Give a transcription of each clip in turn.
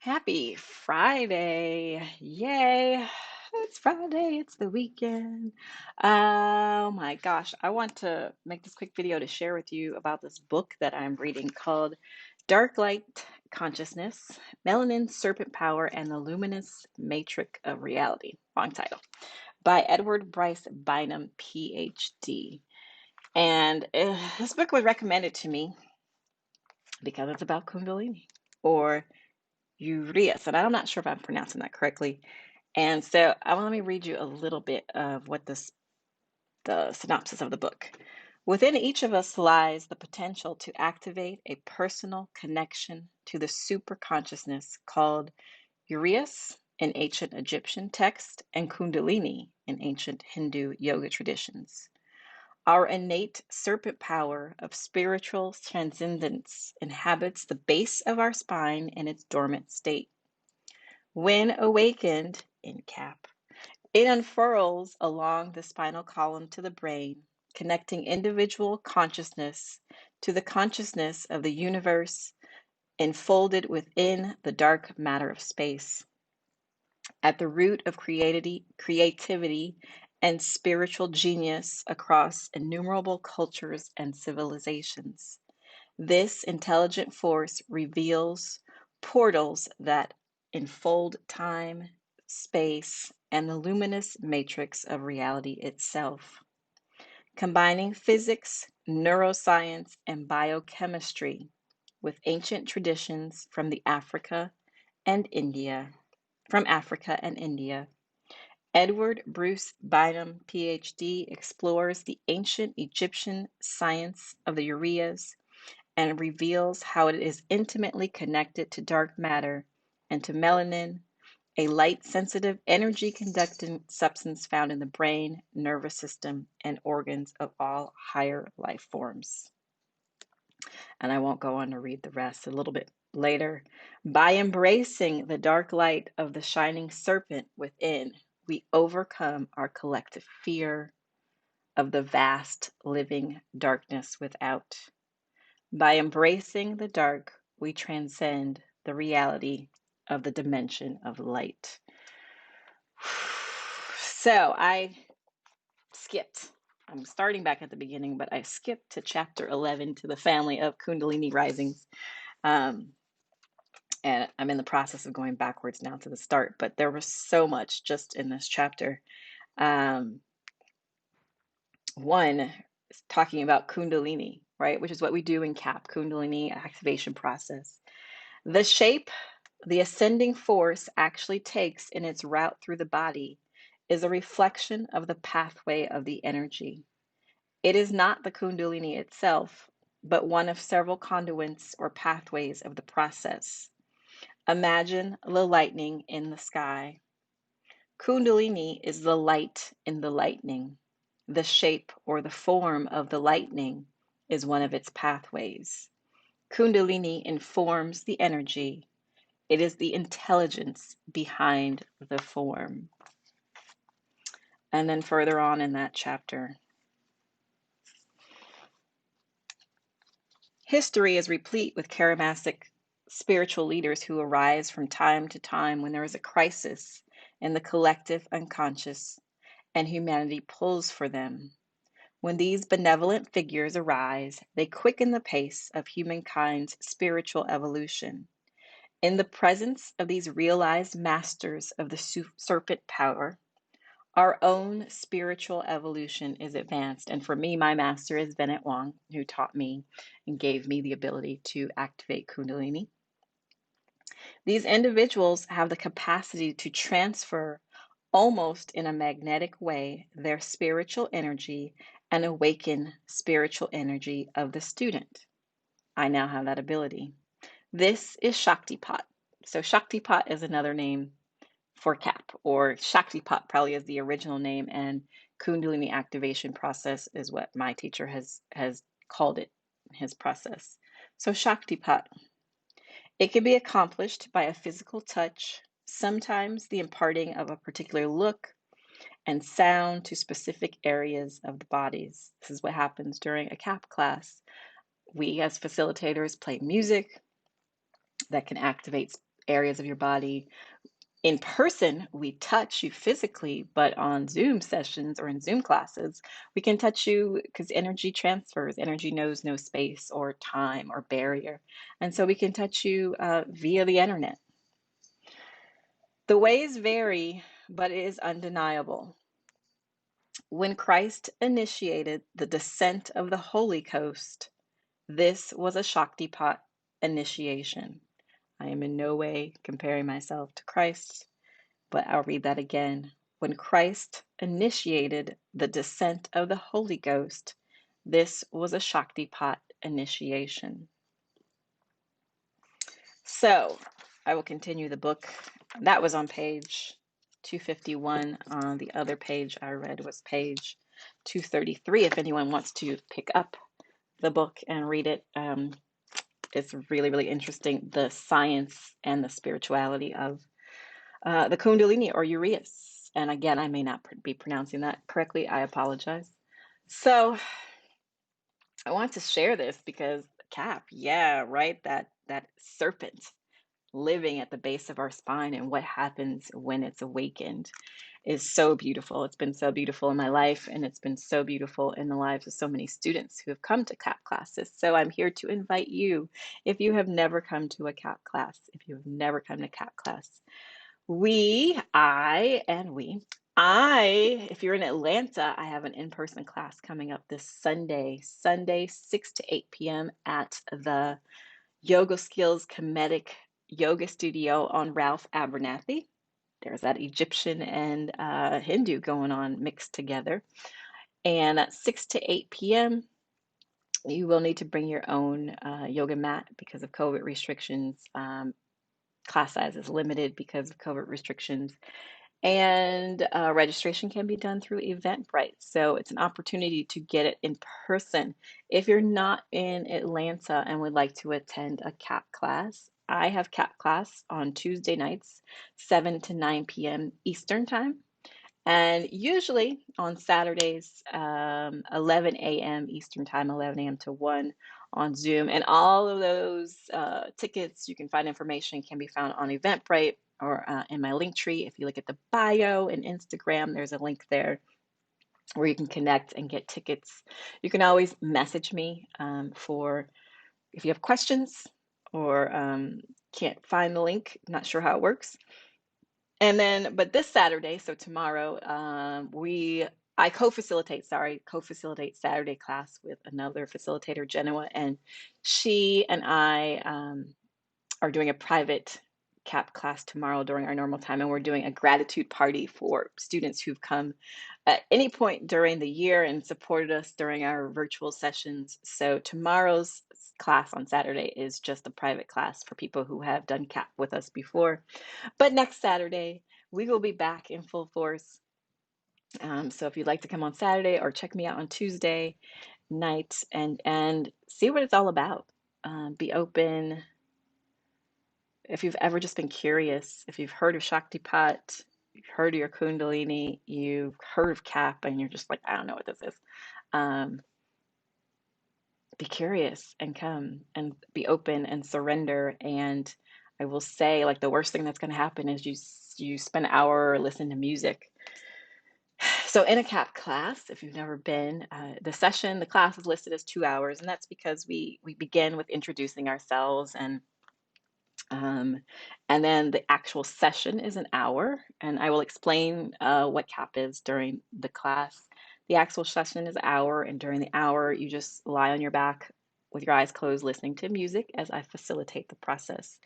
Happy Friday. Yay. It's Friday. It's the weekend. Oh my gosh. I want to make this quick video to share with you about this book that I'm reading called Dark Light Consciousness, Melanin, Serpent Power, and the Luminous Matrix of Reality. Long title. By Edward Bryce Bynum, PhD. And this book was recommended to me because it's about Kundalini or Urias, and I'm not sure if I'm pronouncing that correctly. And so let me read you a little bit of what the synopsis of the book. Within each of us lies the potential to activate a personal connection to the superconsciousness called Urias in ancient Egyptian text and Kundalini in ancient Hindu yoga traditions. Our innate serpent power of spiritual transcendence inhabits the base of our spine in its dormant state. When awakened, in cap, it unfurls along the spinal column to the brain, connecting individual consciousness to the consciousness of the universe enfolded within the dark matter of space. At the root of creativity and spiritual genius across innumerable cultures and civilizations. This intelligent force reveals portals that enfold time, space, and the luminous matrix of reality itself, combining physics, neuroscience, and biochemistry with ancient traditions from Africa and India. Edward Bruce Bynum, PhD, explores the ancient Egyptian science of the Urias and reveals how it is intimately connected to dark matter and to melanin, a light-sensitive, energy-conducting substance found in the brain, nervous system, and organs of all higher life forms. And I won't go on to read the rest a little bit later. By embracing the dark light of the shining serpent within, we overcome our collective fear of the vast living darkness without. By embracing the dark, we transcend the reality of the dimension of light. So skipped. I'm starting back at the beginning, but I skipped to chapter 11 to the family of Kundalini risings. Um, and I'm in the process of going backwards now to the start, but there was so much just in this chapter. Um, One, talking about Kundalini, right, which is what we do in CAP, Kundalini activation process. The shape the ascending force actually takes in its route through the body is a reflection of the pathway of the energy. It is not the Kundalini itself, but one of several conduits or pathways of the process. Imagine the lightning in the sky. Kundalini is the light in the lightning. The shape or the form of the lightning is one of its pathways. Kundalini informs the energy. It is the intelligence behind the form. And then further on in that chapter, history is replete with charismatic spiritual leaders who arise from time to time when there is a crisis in the collective unconscious and humanity pulls for them. When these benevolent figures arise, they quicken the pace of humankind's spiritual evolution. In the presence of these realized masters of the serpent power, our own spiritual evolution is advanced. And for me, my master is Bennett Wong, who taught me and gave me the ability to activate Kundalini. These individuals have the capacity to transfer almost in a magnetic way their spiritual energy and awaken spiritual energy of the student. I now have that ability. This is Shaktipat. So Shaktipat is another name for CAP, or Shaktipat probably is the original name, and Kundalini activation process is what my teacher has called it, his process. So Shaktipat, it can be accomplished by a physical touch, sometimes the imparting of a particular look and sound to specific areas of the bodies. This is what happens during a CAP class. We as facilitators play music that can activate areas of your body. In person, we touch you physically, but on Zoom sessions or in Zoom classes, we can touch you because energy transfers. Energy knows no space or time or barrier. And so we can touch you via the internet. The ways vary, but it is undeniable. When Christ initiated the descent of the Holy Ghost, this was a Shaktipat initiation. I am in no way comparing myself to Christ, but I'll read that again. When Christ initiated the descent of the Holy Ghost, this was a Shaktipat initiation. So I will continue the book. That was on page 251. On the other page I read was page 233. If anyone wants to pick up the book and read it, it's really, really interesting. The science and the spirituality of the Kundalini or Urias. And again, I may not be pronouncing that correctly. I apologize. So I want to share this because Cap, yeah, right, that serpent living at the base of our spine and what happens when it's awakened is so beautiful. It's been so beautiful in my life, and it's been so beautiful in the lives of so many students who have come to CAP classes. So I'm here to invite you, if you have never come to a CAP class, if you have never come to CAP class, if you're in Atlanta, I have an in-person class coming up this Sunday, 6 to 8 p.m. at the Yoga Skills Comedic Yoga Studio on Ralph Abernathy. There's that Egyptian and Hindu going on mixed together. And at 6 to 8 p.m., you will need to bring your own yoga mat because of COVID restrictions. Class size is limited because of COVID restrictions. And registration can be done through Eventbrite. So it's an opportunity to get it in person. If you're not in Atlanta and would like to attend a CAP class, I have CAP class on Tuesday nights, 7 to 9 p.m. Eastern Time. And usually on Saturdays, 11 a.m. Eastern Time, 11 a.m. to 1 on Zoom. And all of those tickets, you can find information, can be found on Eventbrite or in my link tree. If you look at the bio and Instagram, there's a link there where you can connect and get tickets. You can always message me for if you have questions or can't find the link, not sure how it works. And then, but this Saturday, so tomorrow, I co-facilitate Saturday class with another facilitator, Genoa, and she and I are doing a private CAP class tomorrow during our normal time, and we're doing a gratitude party for students who've come at any point during the year and supported us during our virtual sessions. So tomorrow's class on Saturday is just a private class for people who have done CAP with us before. But next Saturday, we will be back in full force. So if you'd like to come on Saturday or check me out on Tuesday night and see what it's all about, be open. If you've ever just been curious, if you've heard of Shaktipat, you've heard of your Kundalini, you've heard of CAP, and you're just like, I don't know what this is. Be curious and come and be open and surrender. And I will say, like, the worst thing that's going to happen is you spend an hour listening to music. So in a CAP class, if you've never been, the class is listed as 2 hours, and that's because we begin with introducing ourselves and then the actual session is an hour, and I will explain what CAP is during the class. The actual session is an hour, and during the hour, you just lie on your back with your eyes closed, listening to music as I facilitate the process.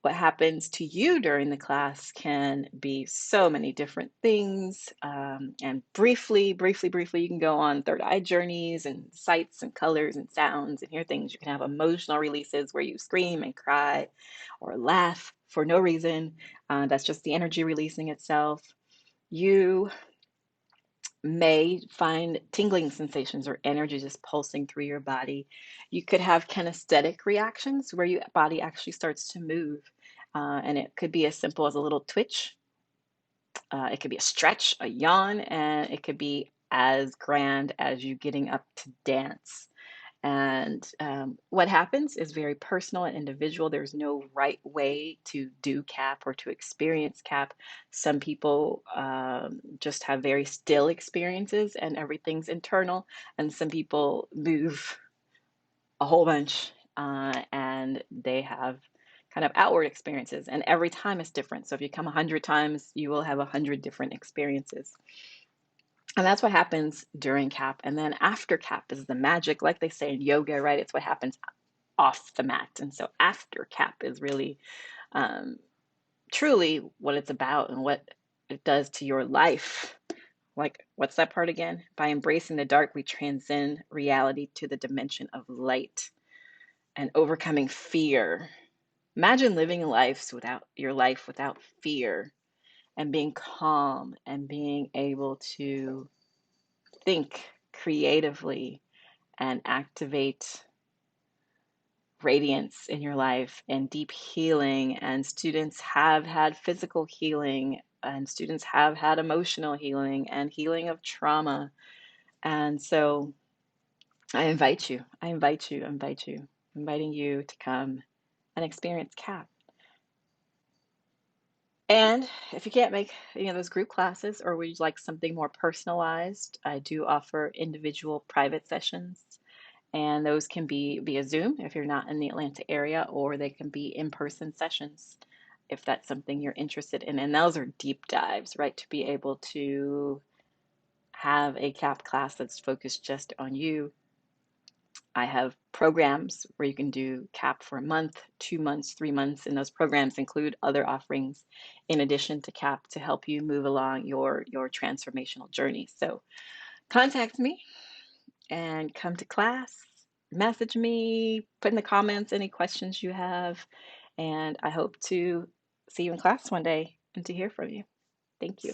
What happens to you during the class can be so many different things. And briefly, you can go on third eye journeys and sights and colors and sounds and hear things. You can have emotional releases where you scream and cry or laugh for no reason. That's just the energy releasing itself. You may find tingling sensations or energy just pulsing through your body. You could have kinesthetic reactions where your body actually starts to move. And it could be as simple as a little twitch. It could be a stretch, a yawn, and it could be as grand as you getting up to dance. And what happens is very personal and individual. There's no right way to do CAP or to experience CAP. Some people just have very still experiences and everything's internal, and some people move a whole bunch and they have kind of outward experiences, and every time is different. So if you come 100 times, you will have 100 different experiences. And that's what happens during CAP. And then after CAP is the magic, like they say in yoga, right? It's what happens off the mat. And so after CAP is really um, truly what it's about and what it does to your life. Like, what's that part again? By embracing the dark, we transcend reality to the dimension of light and overcoming fear. Imagine living your life without fear and being calm and being able to think creatively and activate radiance in your life and deep healing. And students have had physical healing, and students have had emotional healing and healing of trauma. And so I invite you, inviting you to come and experience CAP. And if you can't make any of those group classes, or would you like something more personalized, I do offer individual private sessions. And those can be via Zoom if you're not in the Atlanta area, or they can be in-person sessions if that's something you're interested in. And those are deep dives, right? To be able to have a CAP class that's focused just on you. I have programs where you can do CAP for a month, 2 months, 3 months, and those programs include other offerings in addition to CAP to help you move along your transformational journey. So contact me and come to class. Message me, put in the comments any questions you have, and I hope to see you in class one day and to hear from you. Thank you.